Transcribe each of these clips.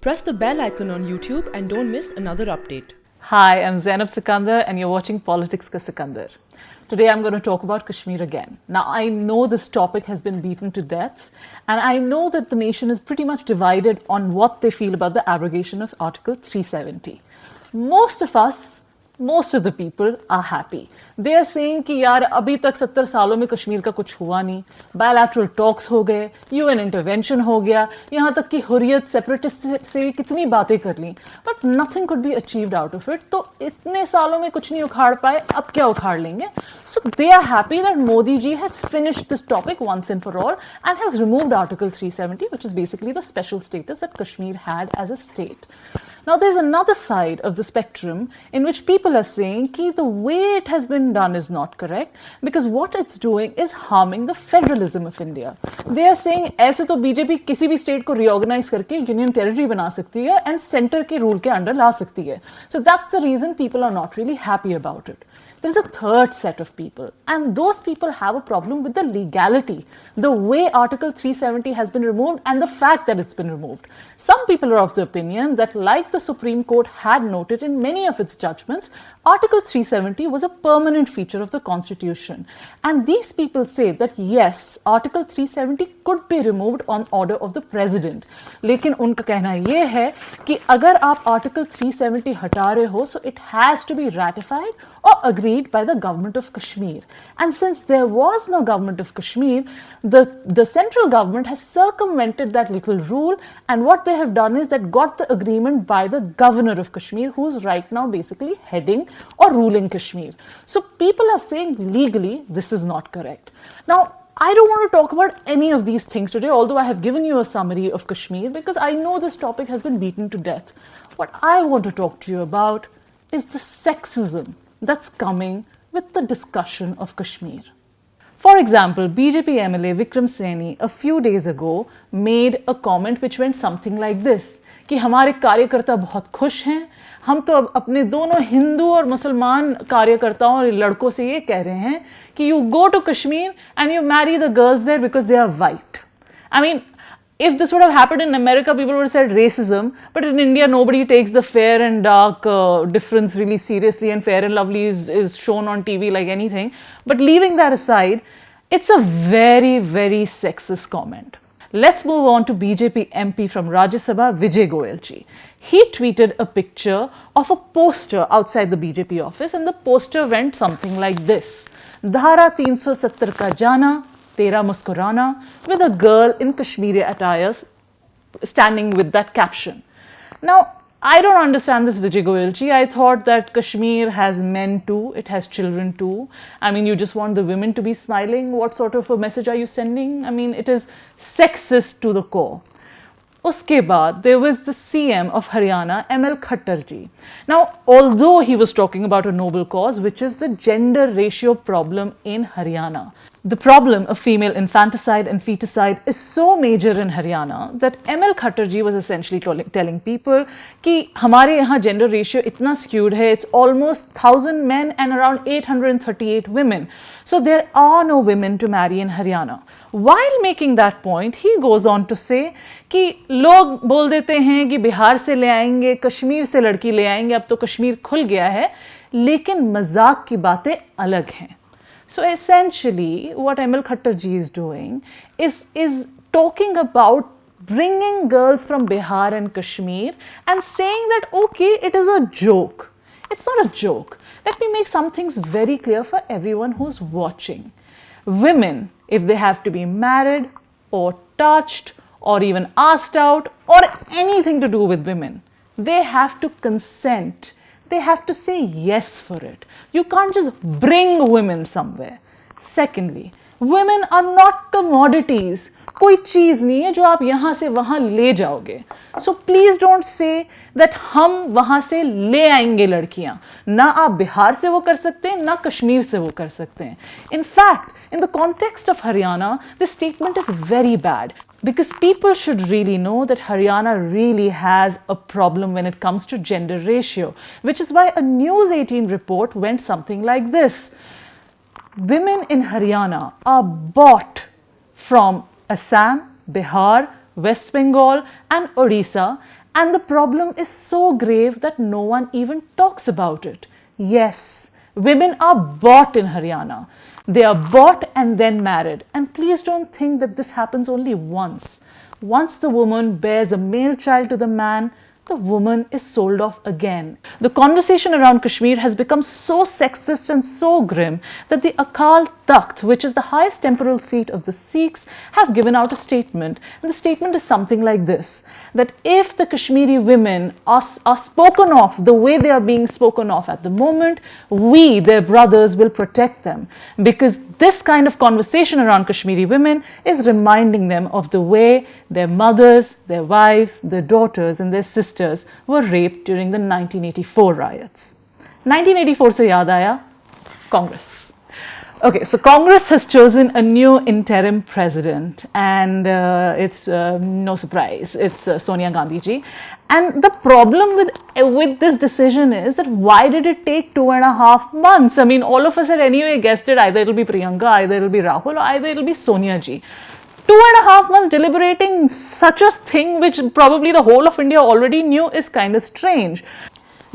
Press the bell icon on YouTube and don't miss another update. Hi, I'm Zainab Sikander and you're watching Politics Ka Sikander. Today I'm going to talk about Kashmir again. Now I know this topic has been beaten to death and I know that the nation is pretty much divided on what they feel about the abrogation of Article 370. Most of the people are happy. They are saying कि यार अभी तक 70 सालों में कश्मीर का कुछ हुआ नहीं, bilateral talks हो गए, UN intervention हो गया, यहाँ तक कि हुर्रियत separatist से कितनी बातें कर ली, but nothing could be achieved out of it. तो इतने सालों में कुछ नहीं उखाड़ पाए, अब क्या उखाड़ लेंगे? So they are happy that Modi ji has finished this topic once and for all and has removed Article 370, which is basically the special status that Kashmir had as a state. Now there's another side of the spectrum in which people are saying that the way it has been done is not correct because what it's doing is harming the federalism of India. They are saying ऐसे तो BJP किसी भी state को reorganize करके union territory बना सकती है and centre के रूल के अंडर ला सकती है. So that's the reason people are not really happy about it. There is a third set of people, and those people have a problem with the legality, the way Article 370 has been removed and the fact that it's been removed. Some people are of the opinion that, like the Supreme Court had noted in many of its judgments, Article 370 was a permanent feature of the Constitution. And these people say that yes, Article 370 could be removed on order of the President. लेकिन उनका कहना ये है कि अगर आप Article 370 हटा रहे हो, so it has to be ratified or agreed by the government of Kashmir. And since there was no government of Kashmir, the central government has circumvented that little rule, and what they have done is that got the agreement by the governor of Kashmir, who is right now basically heading or ruling Kashmir. So people are saying legally this is not correct. Now, I don't want to talk about any of these things today, although I have given you a summary of Kashmir because I know this topic has been beaten to death. What I want to talk to you about is the sexism that's coming with the discussion of Kashmir. For example, BJP MLA Vikram Saini a few days ago made a comment which went something like this कि हमारे कार्यकर्ता बहुत खुश हैं, हम तो अब अपने दोनों हिंदू और मुसलमान कार्यकर्ताओं और लड़कों से ये कह रहे हैं कि you go to Kashmir and you marry the girls there because they are white. I mean, if this would have happened in America, people would have said racism, but in India, nobody takes the fair and dark difference really seriously, and Fair and Lovely is shown on TV like anything. But leaving that aside, it's a very, very sexist comment. Let's move on to BJP MP from Rajya Sabha, Vijay Goyal ji. He tweeted a picture of a poster outside the BJP office, and the poster went something like this. Dhara 370 ka jana, Tera Muskurana, with a girl in Kashmiri attire standing with that caption. Now, I don't understand this Vijay Goyal ji. I thought that Kashmir has men too, it has children too. I mean, you just want the women to be smiling. What sort of a message are you sending? I mean, it is sexist to the core. Uske baad, there was the CM of Haryana, ML Khattar ji. Now, although he was talking about a noble cause, which is the gender ratio problem in Haryana, the problem of female infanticide and feticide is so major in Haryana that ML Khattar ji was essentially telling people कि हमारे यहाँ gender ratio इतना skewed है, it's almost 1,000 men and around 838 women. So there are no women to marry in Haryana. While making that point, he goes on to say कि लोग बोल देते हैं कि बिहार से ले आएंगे, कश्मीर से लड़की ले आएंगे, अब तो कश्मीर खुल गया है, लेकिन मजाक की बातें अलग हैं. So essentially, what ML Khattar ji is doing is talking about bringing girls from Bihar and Kashmir and saying that, okay, it is a joke. It's not a joke. Let me make some things very clear for everyone who's watching. Women, if they have to be married or touched or even asked out or anything to do with women, they have to consent. They have to say yes for it. You can't just bring women somewhere. Secondly, women are not commodities. कोई चीज नहीं है जो आप यहाँ से वहाँ ले जाओगे. So please don't say that हम वहाँ से ले आएंगे लड़कियाँ. ना आप बिहार से वो कर सकते हैं, ना कश्मीर से वो कर सकते हैं. In fact, in the context of Haryana, this statement is very bad. Because people should really know that Haryana really has a problem when it comes to gender ratio, which is why a News 18 report went something like this. Women in Haryana are bought from Assam, Bihar, West Bengal and Odisha And the problem is so grave that no one even talks about it. Yes, women are bought in Haryana. They are bought and then married. And please don't think that this happens only once. Once the woman bears a male child to the man, the woman is sold off again. The conversation around Kashmir has become so sexist and so grim that the Akal Takht, which is the highest temporal seat of the Sikhs, have given out a statement. And the statement is something like this, that if the Kashmiri women are spoken of the way they are being spoken of at the moment, we, their brothers, will protect them. Because this kind of conversation around Kashmiri women is reminding them of the way their mothers, their wives, their daughters and their sisters were raped during the 1984 riots. 1984 se yaad aaya, Congress. Okay, so Congress has chosen a new interim president, and it's no surprise, it's Sonia Gandhi ji. And the problem with this decision is that why did it take 2.5 months? I mean, all of us had anyway guessed it. Either it'll be Priyanka, either it'll be Rahul, or either it'll be Sonia ji. 2.5 months deliberating such a thing which probably the whole of India already knew is kind of strange.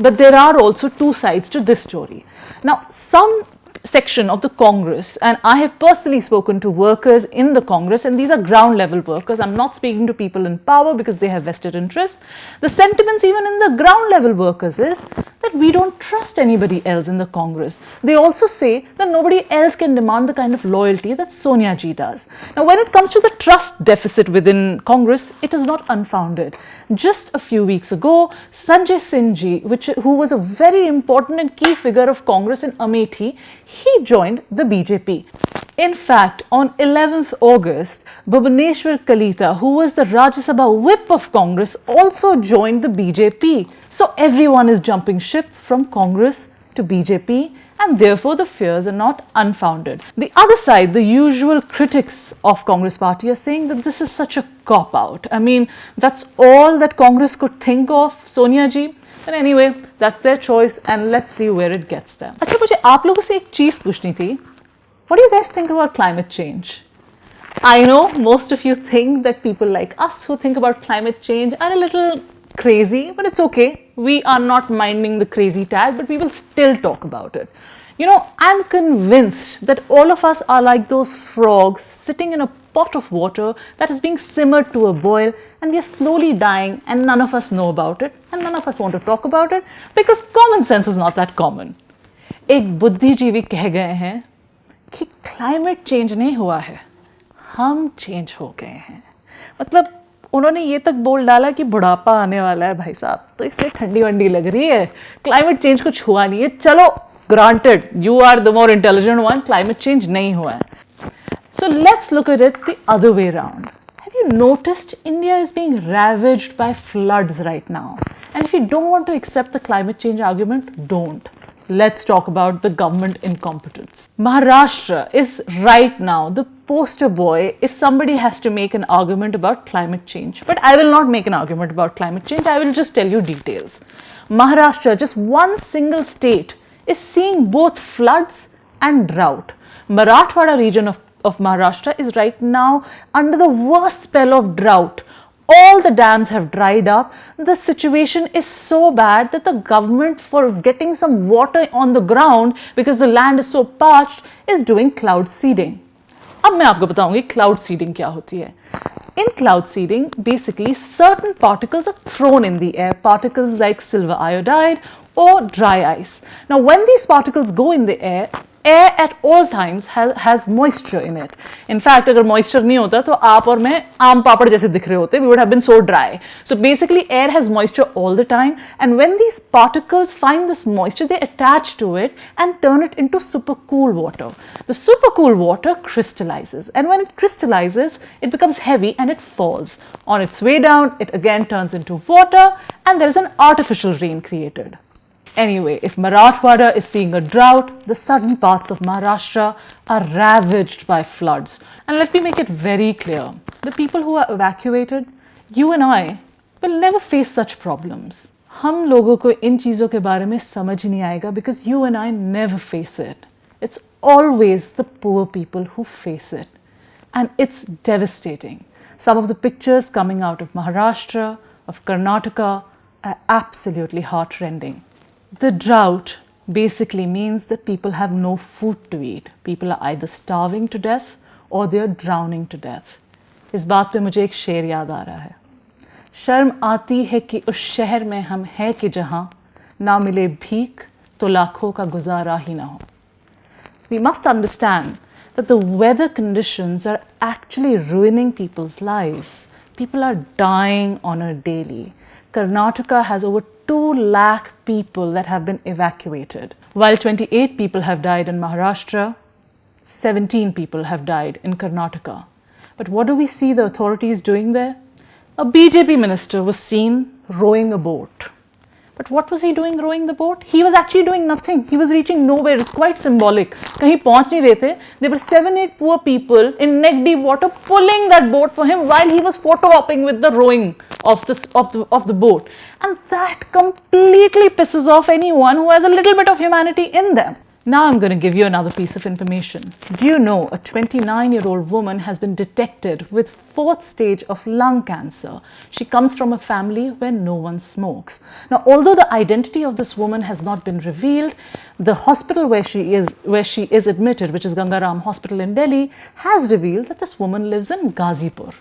But there are also two sides to this story. Now, some section of the Congress, and I have personally spoken to workers in the Congress, and these are ground level workers. I'm not speaking to people in power because they have vested interest. The sentiments even in the ground level workers is that we don't trust anybody else in the Congress. They also say that nobody else can demand the kind of loyalty that Sonia ji does. Now, when it comes to the trust deficit within Congress, it is not unfounded. Just a few weeks ago, Sanjay Singh ji, who was a very important and key figure of Congress in Amethi, he joined the BJP. In fact, on 11th August, Bhubaneswar Kalita, who was the Rajya Sabha whip of Congress, also joined the BJP. So everyone is jumping ship from Congress to BJP, and therefore the fears are not unfounded. The other side, the usual critics of Congress party, are saying that this is such a cop-out. I mean, that's all that Congress could think of, Sonia ji. But anyway, that's their choice, and let's see where it gets them. अच्छा, मुझे आप लोगों से एक चीज पूछनी थी. What do you guys think about climate change? I know most of you think that people like us who think about climate change are a little crazy, but it's okay. We are not minding the crazy tag, but we will still talk about it. You know, I'm convinced that all of us are like those frogs sitting in a pot of water that is being simmered to a boil, and we are slowly dying, and none of us know about it, and none of us want to talk about it because common sense is not that common. एक बुद्धिजीवी कह गए हैं कि climate change नहीं हुआ है, हम चेंज हो गए हैं. मतलब उन्होंने ये तक बोल डाला कि बुढ़ापा आने वाला है भाई साहब, तो इसलिए ठंडी वंडी लग रही है, क्लाइमेट चेंज कुछ हुआ नहीं है. चलो, granted, you are the more intelligent one, climate change nahi hua hai. So let's look at it the other way around. Have you noticed India is being ravaged by floods right now? And if you don't want to accept the climate change argument, don't. Let's talk about the government incompetence. Maharashtra is right now the poster boy if somebody has to make an argument about climate change. But I will not make an argument about climate change. I will just tell you details. Maharashtra, just one single state, is seeing both floods and drought. Marathwada region of Maharashtra is right now under the worst spell of drought. All the dams have dried up. The situation is so bad that the government, for getting some water on the ground because the land is so parched, is doing cloud seeding. अब मैं आपको बताऊंगी cloud seeding क्या होती है. In cloud seeding, basically certain particles are thrown in the air, particles like silver iodide or dry ice. Now, when these particles go in the air at all times has moisture in it. In fact, अगर moisture नहीं होता तो आप और मैं आम पापड़ जैसे दिख रहे होते. We would have been so dry. So basically, air has moisture all the time, and when these particles find this moisture, they attach to it and turn it into supercool water. The supercool water crystallizes, and when it crystallizes, it becomes heavy and it falls. On its way down, it again turns into water, and there is an artificial rain created. Anyway, if Marathwada is seeing a drought, the southern parts of Maharashtra are ravaged by floods. And let me make it very clear, the people who are evacuated, you and I, will never face such problems. हम लोगों को इन चीज़ों के बारे में समझ नहीं आएगा because you and I never face it. It's always the poor people who face it. And it's devastating. Some of the pictures coming out of Maharashtra of Karnataka are absolutely heartrending. The drought basically means that people have no food to eat. People are either starving to death or they are drowning to death. इस बात पे मुझे एक शेर याद आ रहा है. शर्म आती है कि उस शहर में हम हैं कि जहाँ ना मिले भीख तो लाखों का गुजारा ही ना हो. We must understand that the weather conditions are actually ruining people's lives. People are dying on a daily. Karnataka has over 2 lakh people that have been evacuated. While 28 people have died in Maharashtra, 17 people have died in Karnataka. But what do we see the authorities doing there? A BJP minister was seen rowing a boat. But what was he doing rowing the boat? He was actually doing nothing. He was reaching nowhere. It's quite symbolic. कहीं पहुंच नहीं रहे थे. There were 7-8 poor people in neck deep water pulling that boat for him while he was photo hopping with the rowing of the boat. And that completely pisses off anyone who has a little bit of humanity in them. Now I'm going to give you another piece of information. Do you know a 29-year-old woman has been detected with 4th stage of lung cancer? She comes from a family where no one smokes. Now, although the identity of this woman has not been revealed, the hospital where she is admitted, which is Gangaram Hospital in Delhi, has revealed that this woman lives in Gazipur.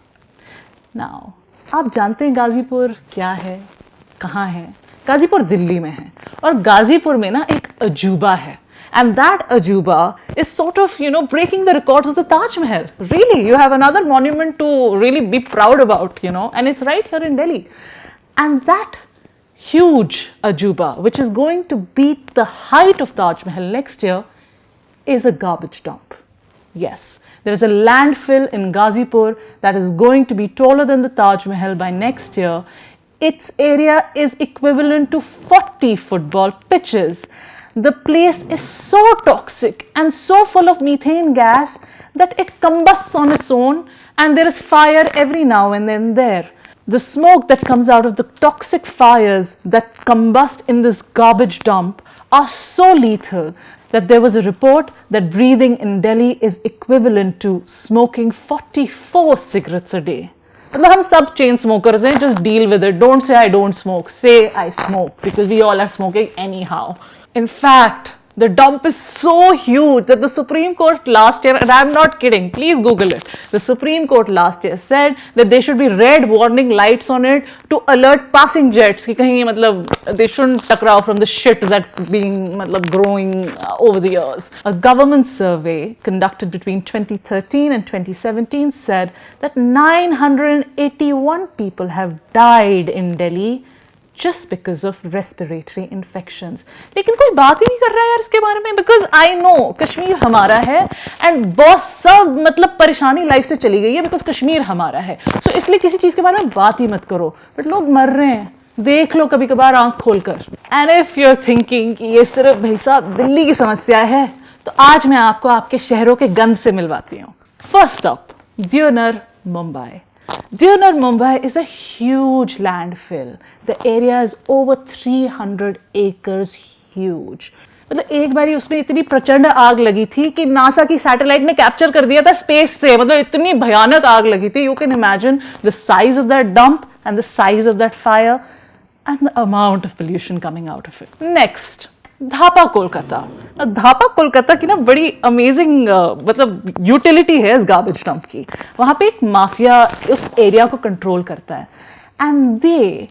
Now, आप जानते हैं गाजीपुर क्या है, कहाँ है? गाजीपुर दिल्ली में है और गाजीपुर में ना एक अजूबा है. And that ajuba is sort of, breaking the records of the Taj Mahal. Really, you have another monument to really be proud about, and it's right here in Delhi. And that huge ajuba, which is going to beat the height of Taj Mahal next year, is a garbage dump. Yes, there is a landfill in Gazipur that is going to be taller than the Taj Mahal by next year. Its area is equivalent to 40 football pitches. The place is so toxic and so full of methane gas that it combusts on its own, and there is fire every now and then there. The smoke that comes out of the toxic fires that combust in this garbage dump are so lethal that there was a report that breathing in Delhi is equivalent to smoking 44 cigarettes a day. मतलब हम सब chain smokers हैं, just deal with it. Don't say I don't smoke, say I smoke, because we all are smoking anyhow. In fact, the dump is so huge that the Supreme Court last year, and I'm not kidding, please Google it. The Supreme Court last year said that there should be red warning lights on it to alert passing jets कि कहीं मतलब they shouldn't टकराव from the shit that's being मतलब growing over the years. A government survey conducted between 2013 and 2017 said that 981 people have died in Delhi just because of respiratory infections. लेकिन कोई बात ही नहीं कर रहा है यार इसके बारे में, because I know कश्मीर हमारा है and बहुत सब मतलब परेशानी लाइफ से चली गई है because कश्मीर हमारा है. So इसलिए किसी चीज़ के बारे में बात ही मत करो. But लोग मर रहे हैं, देख लो कभी कभार आंख खोलकर. And if you're thinking कि ये सिर्फ भाई साहब दिल्ली की समस्या है, तो आज मैं आपको आपके शहरों के गंद से मिलवाती हूँ. First up, Deonar, Mumbai. Deonar, Mumbai is a huge landfill. The area is over 300 acres huge. मतलब एक बारी उसमें इतनी प्रचंड आग लगी थी कि नासा की सैटेलाइट ने कैप्चर कर दिया था स्पेस से. मतलब इतनी भयानक आग लगी थी. You can imagine the size of that dump and the size of that fire and the amount of pollution coming out of it. Next, धापा कोलकाता. धापा कोलकाता की ना बड़ी अमेजिंग मतलब यूटिलिटी है इस गार्बेज डंप की. वहाँ पे एक माफिया उस एरिया को कंट्रोल करता है and they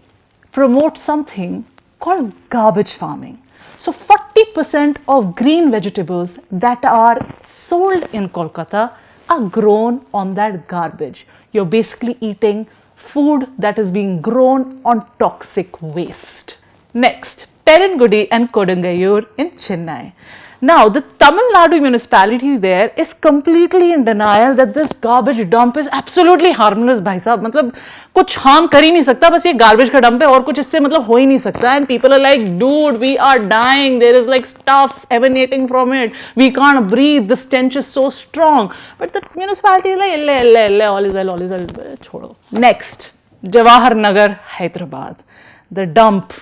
promote something called garbage farming. So 40% of green vegetables that are sold in Kolkata are grown on that garbage. You're basically eating food that is being grown on toxic waste. Next, Perangudi and Kodungayur in Chennai. Now, the Tamil Nadu municipality there is completely in denial that this garbage dump is absolutely harmless, भाई साहब. मतलब कुछ harm कर ही नहीं सकता, बस ये garbage का dump है और कुछ इससे मतलब हो ही नहीं सकता. And people are like, dude, we are dying. There is like stuff emanating from it. We can't breathe. The stench is so strong. But the municipality is like, all is well, छोड़ो. Next, Jawahar Nagar, Hyderabad. The dump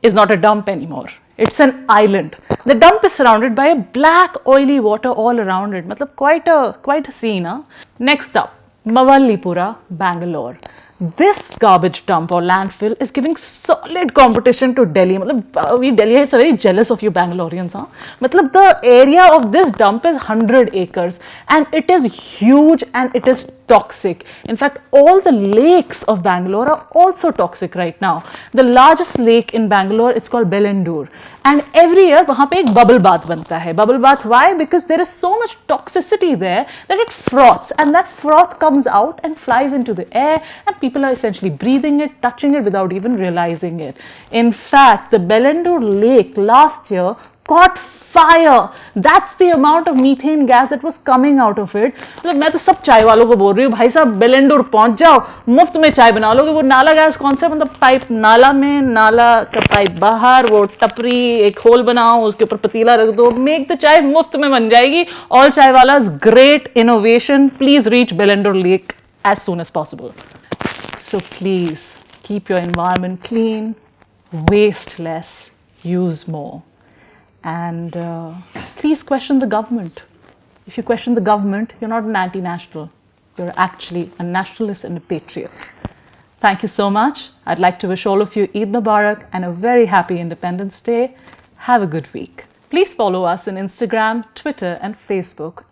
is not a dump anymore. It's an island. The dump is surrounded by a black oily water all around it. मतलब quite a scene. Huh? Next up, Mavallipura, Bangalore. This garbage dump or landfill is giving solid competition to Delhi. We Delhiites are very jealous of you Bangaloreans. The area of this dump is 100 acres and it is huge and it is toxic. In fact, all the lakes of Bangalore are also toxic right now. The largest lake in Bangalore, it's called Bellandur. And every year, वहाँ पे एक bubble bath बनता है. Bubble bath, why? Because there is so much toxicity there that it froths, and that froth comes out and flies into the air, and people are essentially breathing it, touching it without even realizing it. In fact, the Bellandur lake last year caught fire. That's the amount of methane gas that was coming out of it. मतलब मैं तो सब चाय वालों को बोल रही हूँ, भाई साहब बेलेंडुर पहुंच जाओ, मुफ्त में चाय बना लोगे. वो नाला गैस कौन सा, मतलब पाइप नाला में, नाला का पाइप बाहर, वो टपरी एक होल बनाओ, उसके ऊपर पतीला रख दो, मेक द चाय मुफ्त में बन जाएगी. ऑल चाय वाला's great innovation. Please reach Bellandur Lake as soon as possible. So please keep your environment clean, waste less, use more. And please question the government. If you question the government, you're not an anti-national. You're actually a nationalist and a patriot. Thank you so much. I'd like to wish all of you Eid Mubarak and a very happy Independence Day. Have a good week. Please follow us on Instagram, Twitter, and Facebook.